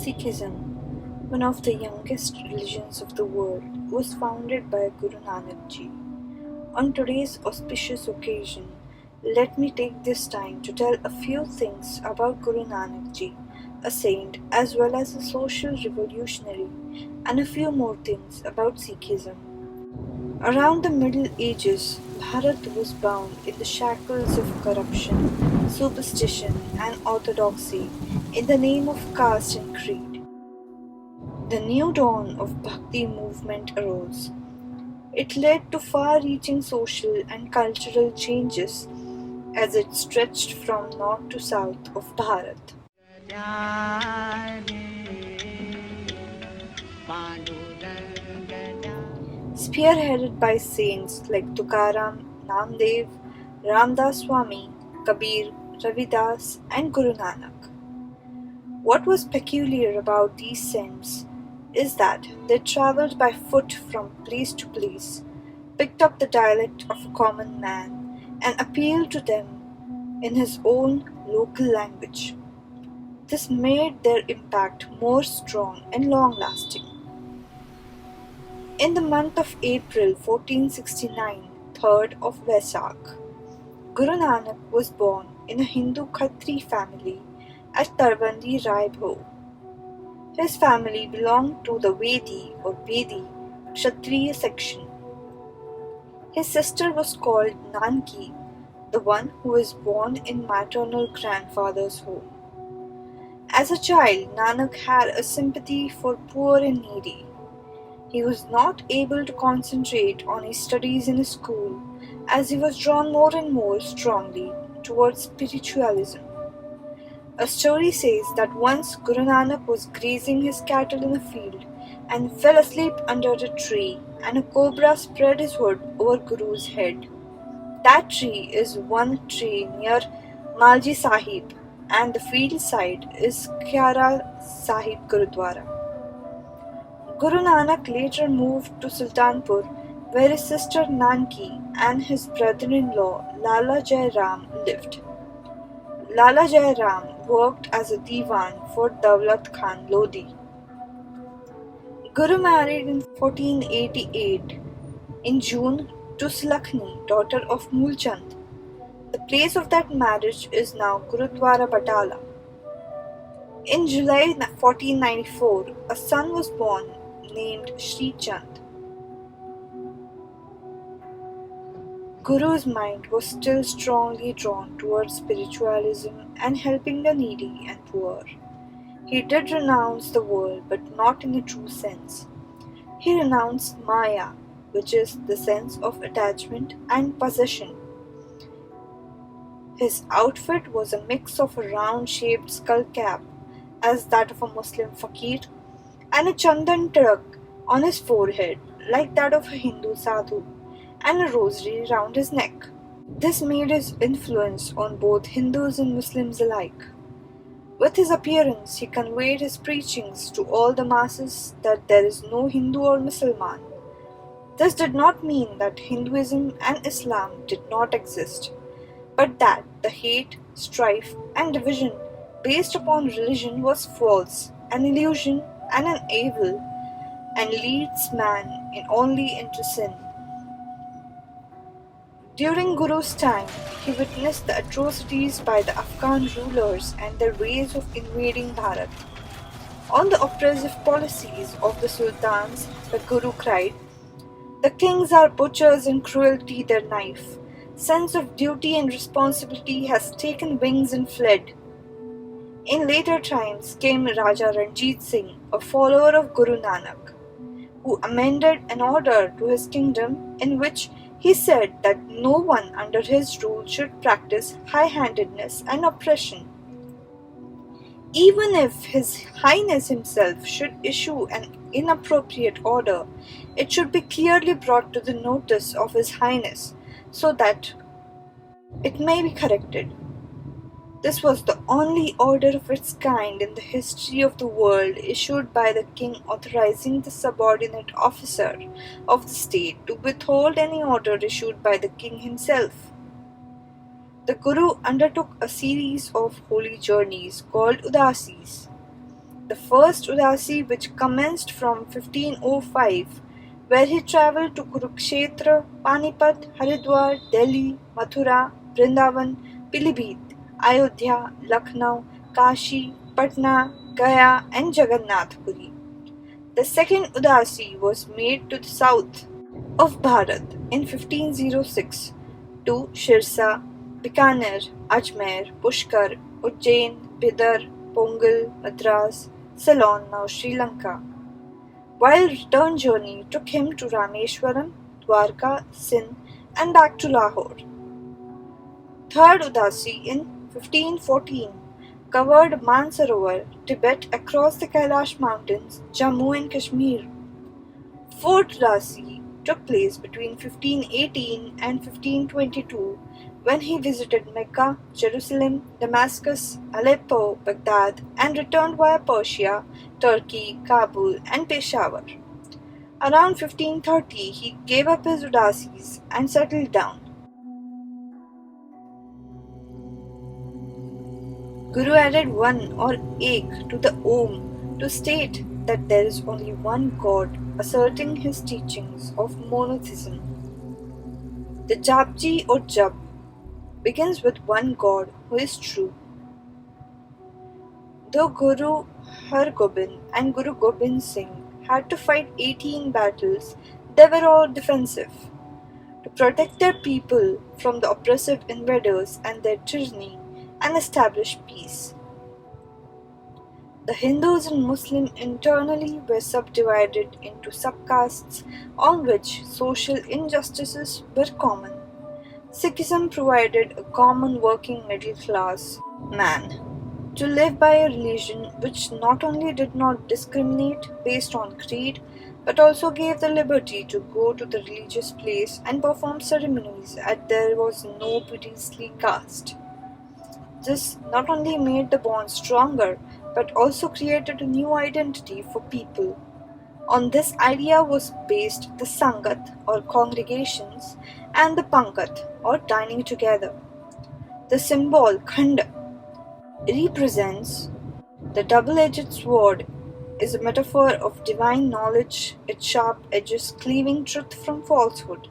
Sikhism, one of the youngest religions of the world, was founded by Guru Nanak Ji. On today's auspicious occasion, let me take this time to tell a few things about Guru Nanak Ji, a saint as well as a social revolutionary, and a few more things about Sikhism. Around the Middle Ages, Bharat was bound in the shackles of corruption, superstition, and orthodoxy in the name of caste and creed. The new dawn of Bhakti movement arose. It led to far-reaching social and cultural changes as it stretched from north to south of Bharat. Spearheaded by saints like Tukaram, Namdev, Ramdas Swami, Kabir, Ravidas, and Guru Nanak. What was peculiar about these saints is that they travelled by foot from place to place, picked up the dialect of a common man, and appealed to them in his own local language. This made their impact more strong and long-lasting. In the month of April 1469, 3rd of Vaisakh, Guru Nanak was born in a Hindu Khatri family at Tarbandi Raibho. His family belonged to the Vedi Kshatriya section. His sister was called Nanki, the one who was born in maternal grandfather's home. As a child, Nanak had a sympathy for poor and needy. He was not able to concentrate on his studies in school as he was drawn more and more strongly towards spiritualism. A story says that once Guru Nanak was grazing his cattle in a field and fell asleep under a tree, and a cobra spread his hood over Guru's head. That tree is one tree near Malji Sahib, and the field side is Kyara Sahib Gurudwara. Guru Nanak later moved to Sultanpur, where his sister Nanki and his brother-in-law Lala Jai Ram lived. Lala Jai Ram worked as a diwan for Daulat Khan Lodi. Guru married in 1488 in June to Sulakshmi, daughter of Mulchand. The place of that marriage is now Gurudwara Batala. In July 1494, a son was born named Sri Chand. Guru's mind was still strongly drawn towards spiritualism and helping the needy and poor. He did renounce the world, but not in a true sense. He renounced Maya, which is the sense of attachment and possession. His outfit was a mix of a round-shaped skull cap, as that of a Muslim fakir, and a chandan tirak on his forehead, like that of a Hindu sadhu, and a rosary round his neck. This made his influence on both Hindus and Muslims alike. With his appearance, he conveyed his preachings to all the masses that there is no Hindu or Musliman. This did not mean that Hinduism and Islam did not exist, but that the hate, strife, and division based upon religion was false, an illusion, and an evil, and leads man only into sin. During Guru's time, he witnessed the atrocities by the Afghan rulers and their ways of invading Bharat. On the oppressive policies of the sultans, the Guru cried, "The kings are butchers and cruelty their knife. Sense of duty and responsibility has taken wings and fled." In later times came Raja Ranjit Singh, a follower of Guru Nanak, who amended an order to his kingdom in which he said that no one under his rule should practice high-handedness and oppression. Even if His Highness himself should issue an inappropriate order, it should be clearly brought to the notice of His Highness so that it may be corrected. This was the only order of its kind in the history of the world issued by the king authorizing the subordinate officer of the state to withhold any order issued by the king himself. The Guru undertook a series of holy journeys called Udasis. the first Udasi, which commenced from 1505, where he travelled to Kurukshetra, Panipat, Haridwar, Delhi, Mathura, Vrindavan, Pilibhit, Ayodhya, Lucknow, Kashi, Patna, Gaya, and Jagannath Puri. The second Udasi was made to the south of Bharat in 1506 to Shirsa, Bikaner, Ajmer, Pushkar, Ujjain, Bidar, Pongal, Madras, Ceylon, now Sri Lanka. While return journey took him to Rameshwaram, Dwarka, Sindh, and back to Lahore. Third Udasi in 1514 covered Mansarovar, Tibet across the Kailash Mountains, Jammu and Kashmir. Fourth Udasi took place between 1518 and 1522 when he visited Mecca, Jerusalem, Damascus, Aleppo, Baghdad, and returned via Persia, Turkey, Kabul, and Peshawar. Around 1530, he gave up his Udasis and settled down. Guru added one or ek to the Om to state that there is only one God, asserting his teachings of monotheism. The Japji or Jap begins with one God who is true. Though Guru Hargobind and Guru Gobind Singh had to fight 18 battles, they were all defensive. To protect their people from the oppressive invaders and their tyranny and establish peace. The Hindus and Muslims internally were subdivided into subcastes on which social injustices were common. Sikhism provided a common working middle class man to live by a religion which not only did not discriminate based on creed but also gave the liberty to go to the religious place and perform ceremonies as there was no priestly caste. This not only made the bond stronger but also created a new identity for people. On this idea was based the Sangat or congregations and the Pankat or dining together. The symbol Khanda represents the double-edged sword is a metaphor of divine knowledge, its sharp edges cleaving truth from falsehood.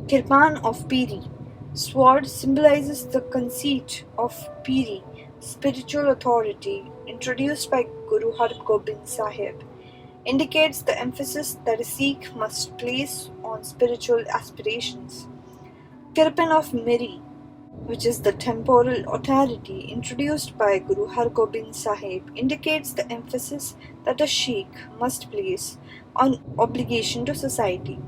Kirpan of Piri sword symbolizes the conceit of Piri, spiritual authority, introduced by Guru Hargobind Sahib, indicates the emphasis that a Sikh must place on spiritual aspirations. Kirpan of Miri, which is the temporal authority introduced by Guru Hargobind Sahib, indicates the emphasis that a Sikh must place on obligation to society.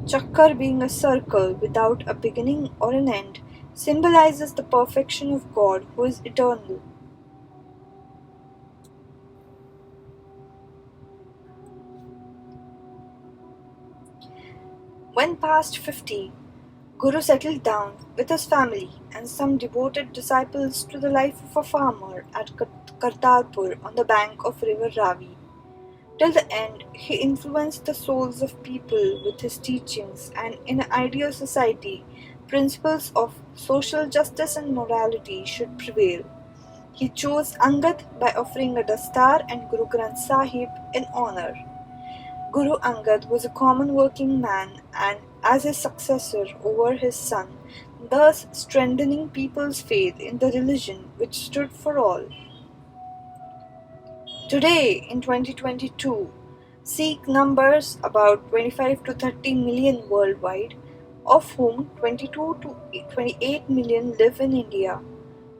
Chakkar, being a circle without a beginning or an end, symbolizes the perfection of God who is eternal. When past 50, Guru settled down with his family and some devoted disciples to the life of a farmer at Kartarpur on the bank of river Ravi. Till the end, he influenced the souls of people with his teachings, and in an ideal society, principles of social justice and morality should prevail. He chose Angad by offering a dastar and Guru Granth Sahib in honor. Guru Angad was a common working man and as his successor over his son, thus strengthening people's faith in the religion which stood for all. Today, in 2022, Sikh numbers about 25 to 30 million worldwide, of whom 22 to 28 million live in India,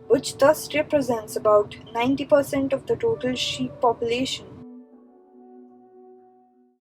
which thus represents about 90% of the total Sikh population.